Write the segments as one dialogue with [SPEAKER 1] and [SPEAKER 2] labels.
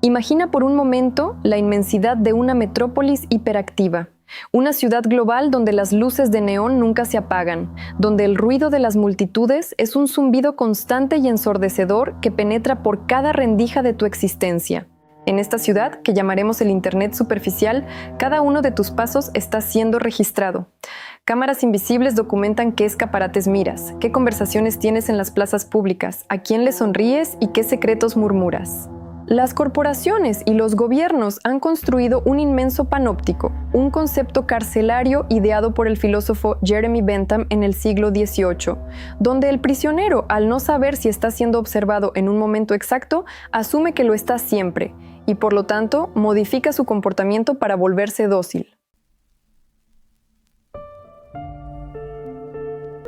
[SPEAKER 1] Imagina por un momento la inmensidad de una metrópolis hiperactiva. Una ciudad global donde las luces de neón nunca se apagan, donde el ruido de las multitudes es un zumbido constante y ensordecedor que penetra por cada rendija de tu existencia. En esta ciudad, que llamaremos el Internet superficial, cada uno de tus pasos está siendo registrado. Cámaras invisibles documentan qué escaparates miras, qué conversaciones tienes en las plazas públicas, a quién le sonríes y qué secretos murmuras. Las corporaciones y los gobiernos han construido un inmenso panóptico, un concepto carcelario ideado por el filósofo Jeremy Bentham en el siglo XVIII, donde el prisionero, al no saber si está siendo observado en un momento exacto, asume que lo está siempre, y por lo tanto modifica su comportamiento para volverse dócil.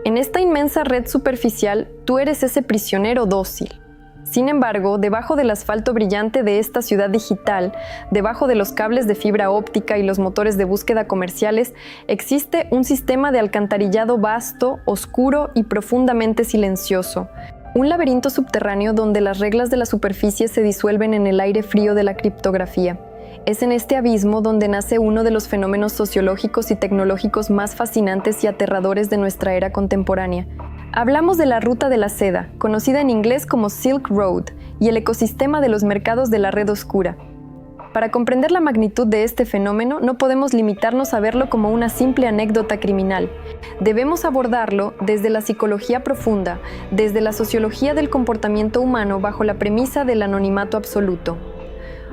[SPEAKER 1] En esta inmensa red superficial, tú eres ese prisionero dócil. Sin embargo, debajo del asfalto brillante de esta ciudad digital, debajo de los cables de fibra óptica y los motores de búsqueda comerciales, existe un sistema de alcantarillado vasto, oscuro y profundamente silencioso. Un laberinto subterráneo donde las reglas de la superficie se disuelven en el aire frío de la criptografía. Es en este abismo donde nace uno de los fenómenos sociológicos y tecnológicos más fascinantes y aterradores de nuestra era contemporánea. Hablamos de la ruta de la seda, conocida en inglés como Silk Road, y el ecosistema de los mercados de la red oscura. Para comprender la magnitud de este fenómeno, no podemos limitarnos a verlo como una simple anécdota criminal. Debemos abordarlo desde la psicología profunda, desde la sociología del comportamiento humano bajo la premisa del anonimato absoluto.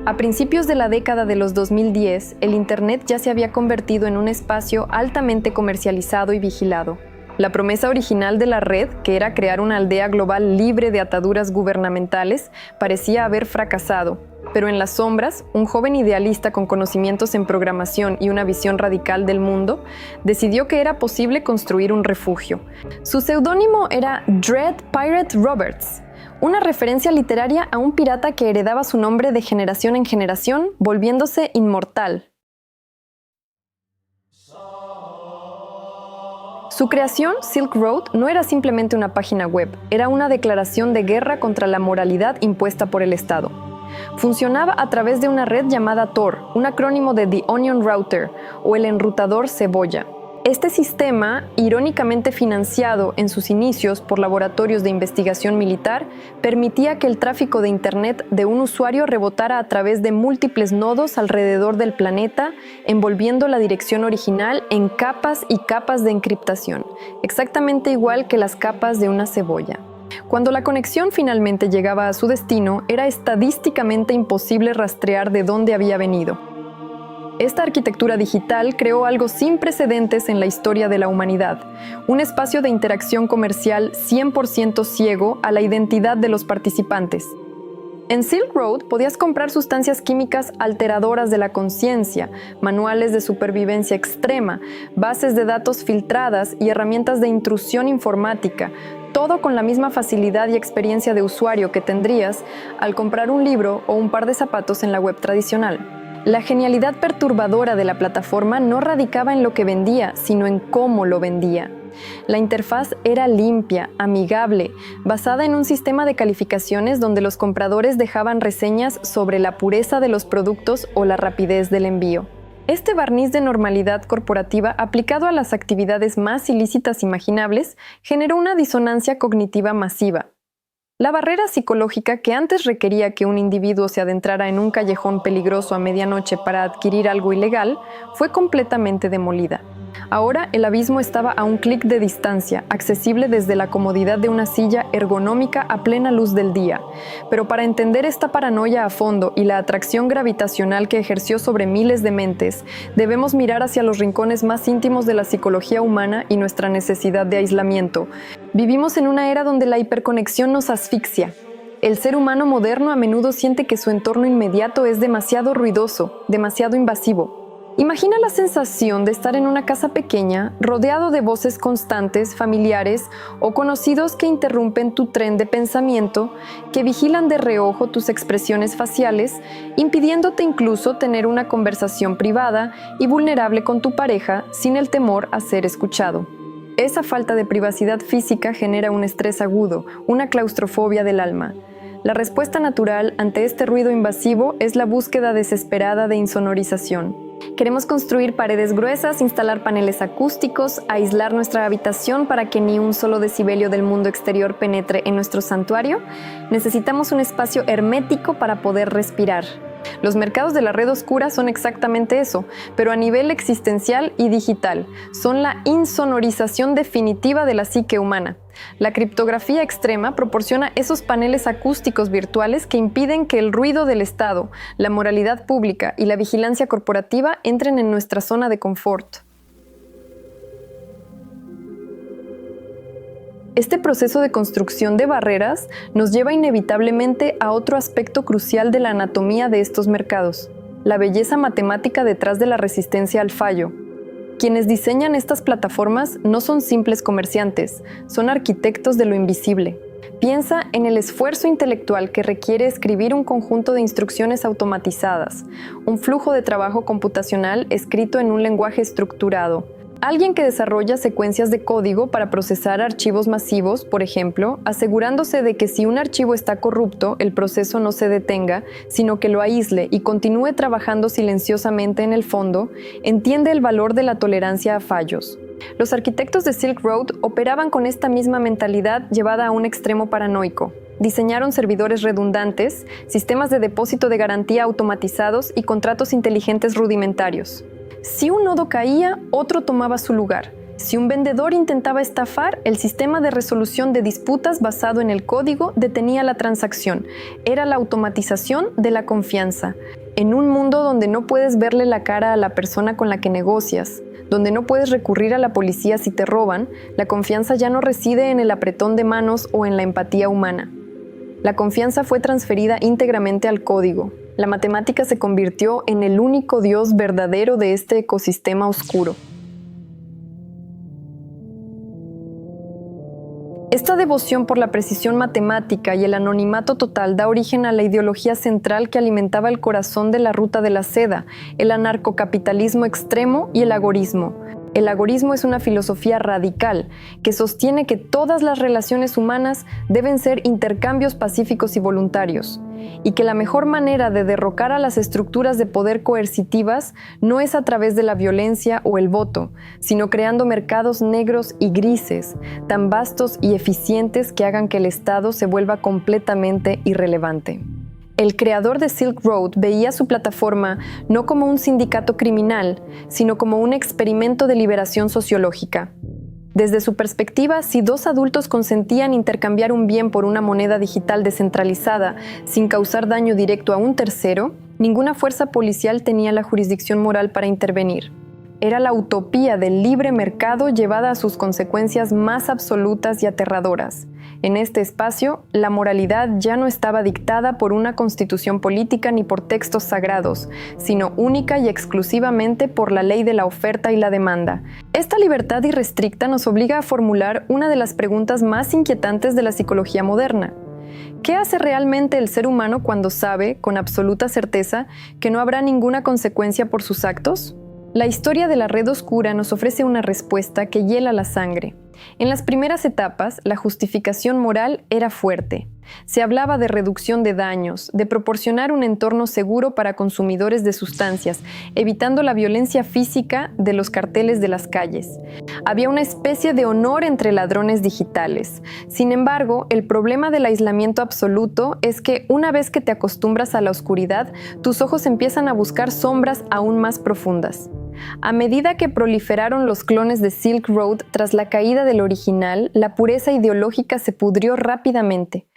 [SPEAKER 1] A principios de la década de los 2010, el Internet ya se había convertido en un espacio altamente comercializado y vigilado. La promesa original de la red, que era crear una aldea global libre de ataduras gubernamentales, parecía haber fracasado. Pero en las sombras, un joven idealista con conocimientos en programación y una visión radical del mundo, decidió que era posible construir un refugio. Su seudónimo era Dread Pirate Roberts, una referencia literaria a un pirata que heredaba su nombre de generación en generación, volviéndose inmortal. Su creación, Silk Road, no era simplemente una página web, era una declaración de guerra contra la moralidad impuesta por el Estado. Funcionaba a través de una red llamada Tor, un acrónimo de The Onion Router, o el enrutador cebolla. Este sistema, irónicamente financiado en sus inicios por laboratorios de investigación militar, permitía que el tráfico de Internet de un usuario rebotara a través de múltiples nodos alrededor del planeta, envolviendo la dirección original en capas y capas de encriptación, exactamente igual que las capas de una cebolla. Cuando la conexión finalmente llegaba a su destino, era estadísticamente imposible rastrear de dónde había venido. Esta arquitectura digital creó algo sin precedentes en la historia de la humanidad, un espacio de interacción comercial 100% ciego a la identidad de los participantes. En Silk Road podías comprar sustancias químicas alteradoras de la conciencia, manuales de supervivencia extrema, bases de datos filtradas y herramientas de intrusión informática, todo con la misma facilidad y experiencia de usuario que tendrías al comprar un libro o un par de zapatos en la web tradicional. La genialidad perturbadora de la plataforma no radicaba en lo que vendía, sino en cómo lo vendía. La interfaz era limpia, amigable, basada en un sistema de calificaciones donde los compradores dejaban reseñas sobre la pureza de los productos o la rapidez del envío. Este barniz de normalidad corporativa aplicado a las actividades más ilícitas imaginables generó una disonancia cognitiva masiva. La barrera psicológica que antes requería que un individuo se adentrara en un callejón peligroso a medianoche para adquirir algo ilegal fue completamente demolida. Ahora el abismo estaba a un clic de distancia, accesible desde la comodidad de una silla ergonómica a plena luz del día. Pero para entender esta paranoia a fondo y la atracción gravitacional que ejerció sobre miles de mentes, debemos mirar hacia los rincones más íntimos de la psicología humana y nuestra necesidad de aislamiento. Vivimos en una era donde la hiperconexión nos asfixia. El ser humano moderno a menudo siente que su entorno inmediato es demasiado ruidoso, demasiado invasivo. Imagina la sensación de estar en una casa pequeña, rodeado de voces constantes, familiares o conocidos que interrumpen tu tren de pensamiento, que vigilan de reojo tus expresiones faciales, impidiéndote incluso tener una conversación privada y vulnerable con tu pareja sin el temor a ser escuchado. Esa falta de privacidad física genera un estrés agudo, una claustrofobia del alma. La respuesta natural ante este ruido invasivo es la búsqueda desesperada de insonorización. Queremos construir paredes gruesas, instalar paneles acústicos, aislar nuestra habitación para que ni un solo decibelio del mundo exterior penetre en nuestro santuario. Necesitamos un espacio hermético para poder respirar. Los mercados de la red oscura son exactamente eso, pero a nivel existencial y digital. Son la insonorización definitiva de la psique humana. La criptografía extrema proporciona esos paneles acústicos virtuales que impiden que el ruido del Estado, la moralidad pública y la vigilancia corporativa entren en nuestra zona de confort. Este proceso de construcción de barreras nos lleva inevitablemente a otro aspecto crucial de la anatomía de estos mercados, la belleza matemática detrás de la resistencia al fallo. Quienes diseñan estas plataformas no son simples comerciantes, son arquitectos de lo invisible. Piensa en el esfuerzo intelectual que requiere escribir un conjunto de instrucciones automatizadas, un flujo de trabajo computacional escrito en un lenguaje estructurado. Alguien que desarrolla secuencias de código para procesar archivos masivos, por ejemplo, asegurándose de que si un archivo está corrupto, el proceso no se detenga, sino que lo aísle y continúe trabajando silenciosamente en el fondo, entiende el valor de la tolerancia a fallos. Los arquitectos de Silk Road operaban con esta misma mentalidad llevada a un extremo paranoico. Diseñaron servidores redundantes, sistemas de depósito de garantía automatizados y contratos inteligentes rudimentarios. Si un nodo caía, otro tomaba su lugar. Si un vendedor intentaba estafar, el sistema de resolución de disputas basado en el código detenía la transacción. Era la automatización de la confianza. En un mundo donde no puedes verle la cara a la persona con la que negocias, donde no puedes recurrir a la policía si te roban, la confianza ya no reside en el apretón de manos o en la empatía humana. La confianza fue transferida íntegramente al código. La matemática se convirtió en el único Dios verdadero de este ecosistema oscuro. Esta devoción por la precisión matemática y el anonimato total da origen a la ideología central que alimentaba el corazón de la ruta de la seda, el anarcocapitalismo extremo y el agorismo. El agorismo es una filosofía radical que sostiene que todas las relaciones humanas deben ser intercambios pacíficos y voluntarios, y que la mejor manera de derrocar a las estructuras de poder coercitivas no es a través de la violencia o el voto, sino creando mercados negros y grises, tan vastos y eficientes que hagan que el Estado se vuelva completamente irrelevante. El creador de Silk Road veía su plataforma no como un sindicato criminal, sino como un experimento de liberación sociológica. Desde su perspectiva, si dos adultos consentían intercambiar un bien por una moneda digital descentralizada sin causar daño directo a un tercero, ninguna fuerza policial tenía la jurisdicción moral para intervenir. Era la utopía del libre mercado llevada a sus consecuencias más absolutas y aterradoras. En este espacio, la moralidad ya no estaba dictada por una constitución política ni por textos sagrados, sino única y exclusivamente por la ley de la oferta y la demanda. Esta libertad irrestricta nos obliga a formular una de las preguntas más inquietantes de la psicología moderna. ¿Qué hace realmente el ser humano cuando sabe, con absoluta certeza, que no habrá ninguna consecuencia por sus actos? La historia de la red oscura nos ofrece una respuesta que hiela la sangre. En las primeras etapas, la justificación moral era fuerte. Se hablaba de reducción de daños, de proporcionar un entorno seguro para consumidores de sustancias, evitando la violencia física de los carteles de las calles. Había una especie de honor entre ladrones digitales. Sin embargo, el problema del aislamiento absoluto es que una vez que te acostumbras a la oscuridad, tus ojos empiezan a buscar sombras aún más profundas. A medida que proliferaron los clones de Silk Road tras la caída del original, la pureza ideológica se pudrió rápidamente.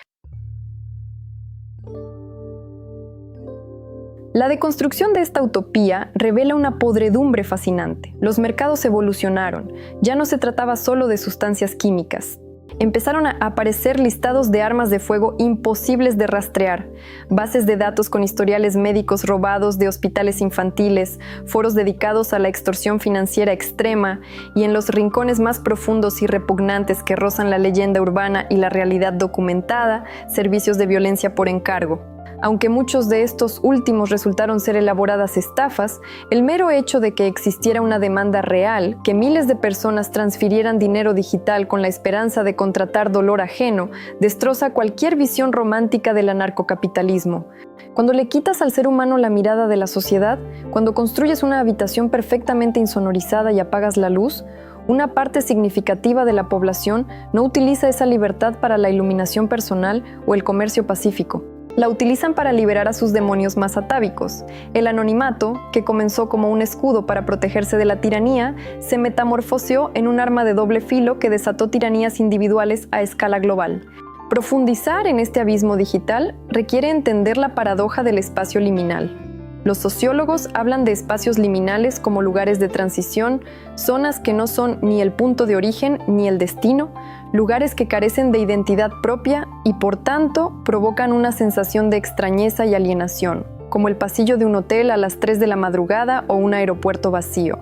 [SPEAKER 1] La deconstrucción de esta utopía revela una podredumbre fascinante. Los mercados evolucionaron. Ya no se trataba solo de sustancias químicas. Empezaron a aparecer listados de armas de fuego imposibles de rastrear, bases de datos con historiales médicos robados de hospitales infantiles, foros dedicados a la extorsión financiera extrema y en los rincones más profundos y repugnantes que rozan la leyenda urbana y la realidad documentada, servicios de violencia por encargo. Aunque muchos de estos últimos resultaron ser elaboradas estafas, el mero hecho de que existiera una demanda real, que miles de personas transfirieran dinero digital con la esperanza de contratar dolor ajeno, destroza cualquier visión romántica del anarcocapitalismo. Cuando le quitas al ser humano la mirada de la sociedad, cuando construyes una habitación perfectamente insonorizada y apagas la luz, una parte significativa de la población no utiliza esa libertad para la iluminación personal o el comercio pacífico. La utilizan para liberar a sus demonios más atávicos. El anonimato, que comenzó como un escudo para protegerse de la tiranía, se metamorfoseó en un arma de doble filo que desató tiranías individuales a escala global. Profundizar en este abismo digital requiere entender la paradoja del espacio liminal. Los sociólogos hablan de espacios liminales como lugares de transición, zonas que no son ni el punto de origen ni el destino, lugares que carecen de identidad propia y por tanto provocan una sensación de extrañeza y alienación, como el pasillo de un hotel a las 3 de la madrugada o un aeropuerto vacío.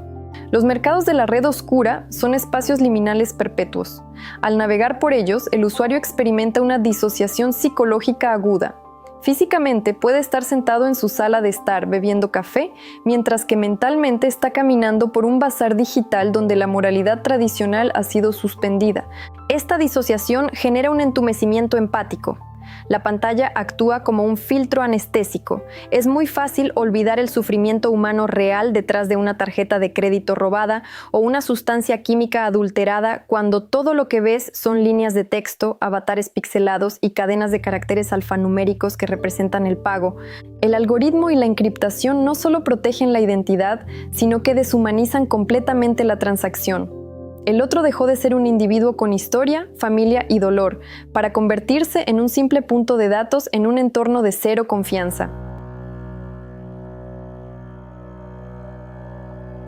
[SPEAKER 1] Los mercados de la red oscura son espacios liminales perpetuos. Al navegar por ellos, el usuario experimenta una disociación psicológica aguda. Físicamente puede estar sentado en su sala de estar bebiendo café, mientras que mentalmente está caminando por un bazar digital donde la moralidad tradicional ha sido suspendida. Esta disociación genera un entumecimiento empático. La pantalla actúa como un filtro anestésico. Es muy fácil olvidar el sufrimiento humano real detrás de una tarjeta de crédito robada o una sustancia química adulterada cuando todo lo que ves son líneas de texto, avatares pixelados y cadenas de caracteres alfanuméricos que representan el pago. El algoritmo y la encriptación no solo protegen la identidad, sino que deshumanizan completamente la transacción. El otro dejó de ser un individuo con historia, familia y dolor, para convertirse en un simple punto de datos en un entorno de cero confianza.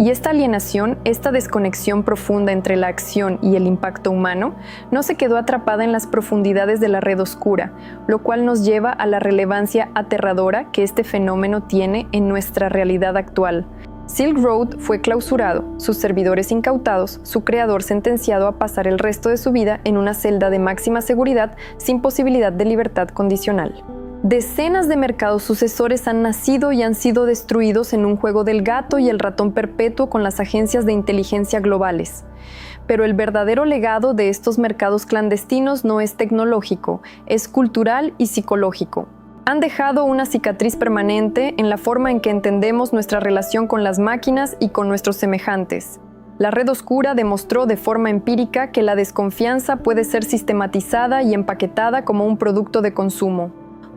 [SPEAKER 1] Y esta alienación, esta desconexión profunda entre la acción y el impacto humano, no se quedó atrapada en las profundidades de la red oscura, lo cual nos lleva a la relevancia aterradora que este fenómeno tiene en nuestra realidad actual. Silk Road fue clausurado, sus servidores incautados, su creador sentenciado a pasar el resto de su vida en una celda de máxima seguridad sin posibilidad de libertad condicional. Decenas de mercados sucesores han nacido y han sido destruidos en un juego del gato y el ratón perpetuo con las agencias de inteligencia globales. Pero el verdadero legado de estos mercados clandestinos no es tecnológico, es cultural y psicológico. Han dejado una cicatriz permanente en la forma en que entendemos nuestra relación con las máquinas y con nuestros semejantes. La red oscura demostró de forma empírica que la desconfianza puede ser sistematizada y empaquetada como un producto de consumo.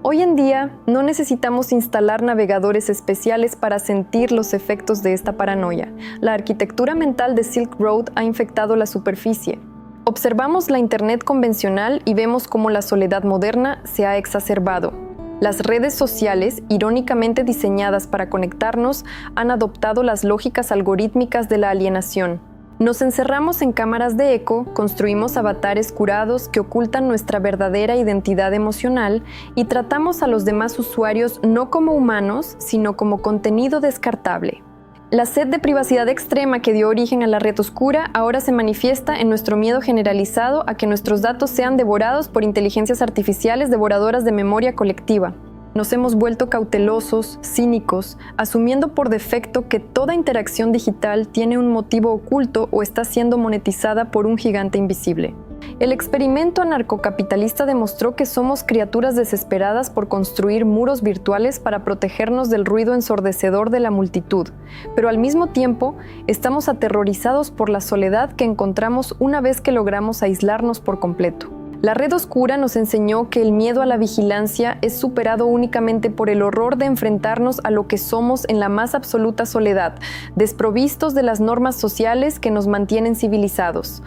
[SPEAKER 1] Hoy en día, no necesitamos instalar navegadores especiales para sentir los efectos de esta paranoia. La arquitectura mental de Silk Road ha infectado la superficie. Observamos la Internet convencional y vemos cómo la soledad moderna se ha exacerbado. Las redes sociales, irónicamente diseñadas para conectarnos, han adoptado las lógicas algorítmicas de la alienación. Nos encerramos en cámaras de eco, construimos avatares curados que ocultan nuestra verdadera identidad emocional y tratamos a los demás usuarios no como humanos, sino como contenido descartable. La sed de privacidad extrema que dio origen a la red oscura ahora se manifiesta en nuestro miedo generalizado a que nuestros datos sean devorados por inteligencias artificiales devoradoras de memoria colectiva. Nos hemos vuelto cautelosos, cínicos, asumiendo por defecto que toda interacción digital tiene un motivo oculto o está siendo monetizada por un gigante invisible. El experimento anarcocapitalista demostró que somos criaturas desesperadas por construir muros virtuales para protegernos del ruido ensordecedor de la multitud, pero al mismo tiempo estamos aterrorizados por la soledad que encontramos una vez que logramos aislarnos por completo. La red oscura nos enseñó que el miedo a la vigilancia es superado únicamente por el horror de enfrentarnos a lo que somos en la más absoluta soledad, desprovistos de las normas sociales que nos mantienen civilizados.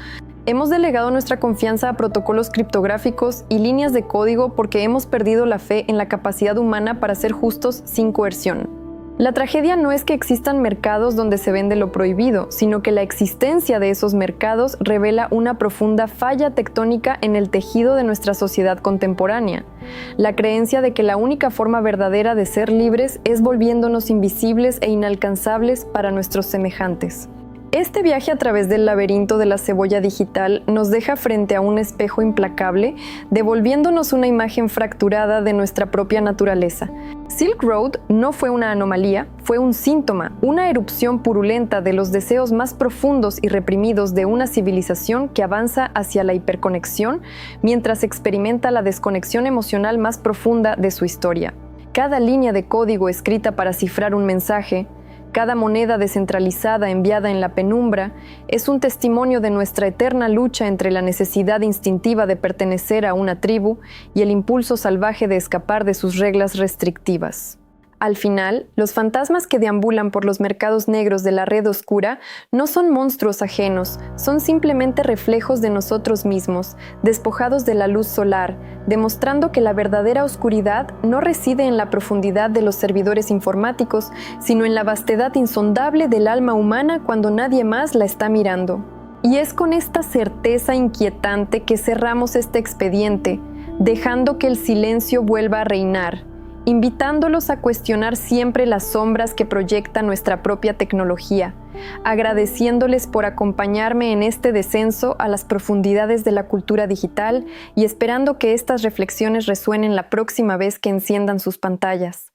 [SPEAKER 1] Hemos delegado nuestra confianza a protocolos criptográficos y líneas de código porque hemos perdido la fe en la capacidad humana para ser justos sin coerción. La tragedia no es que existan mercados donde se vende lo prohibido, sino que la existencia de esos mercados revela una profunda falla tectónica en el tejido de nuestra sociedad contemporánea. La creencia de que la única forma verdadera de ser libres es volviéndonos invisibles e inalcanzables para nuestros semejantes. Este viaje a través del laberinto de la cebolla digital nos deja frente a un espejo implacable, devolviéndonos una imagen fracturada de nuestra propia naturaleza. Silk Road no fue una anomalía, fue un síntoma, una erupción purulenta de los deseos más profundos y reprimidos de una civilización que avanza hacia la hiperconexión mientras experimenta la desconexión emocional más profunda de su historia. Cada línea de código escrita para cifrar un mensaje, cada moneda descentralizada enviada en la penumbra, es un testimonio de nuestra eterna lucha entre la necesidad instintiva de pertenecer a una tribu y el impulso salvaje de escapar de sus reglas restrictivas. Al final, los fantasmas que deambulan por los mercados negros de la red oscura no son monstruos ajenos, son simplemente reflejos de nosotros mismos, despojados de la luz solar, demostrando que la verdadera oscuridad no reside en la profundidad de los servidores informáticos, sino en la vastedad insondable del alma humana cuando nadie más la está mirando. Y es con esta certeza inquietante que cerramos este expediente, dejando que el silencio vuelva a reinar, invitándolos a cuestionar siempre las sombras que proyecta nuestra propia tecnología, agradeciéndoles por acompañarme en este descenso a las profundidades de la cultura digital y esperando que estas reflexiones resuenen la próxima vez que enciendan sus pantallas.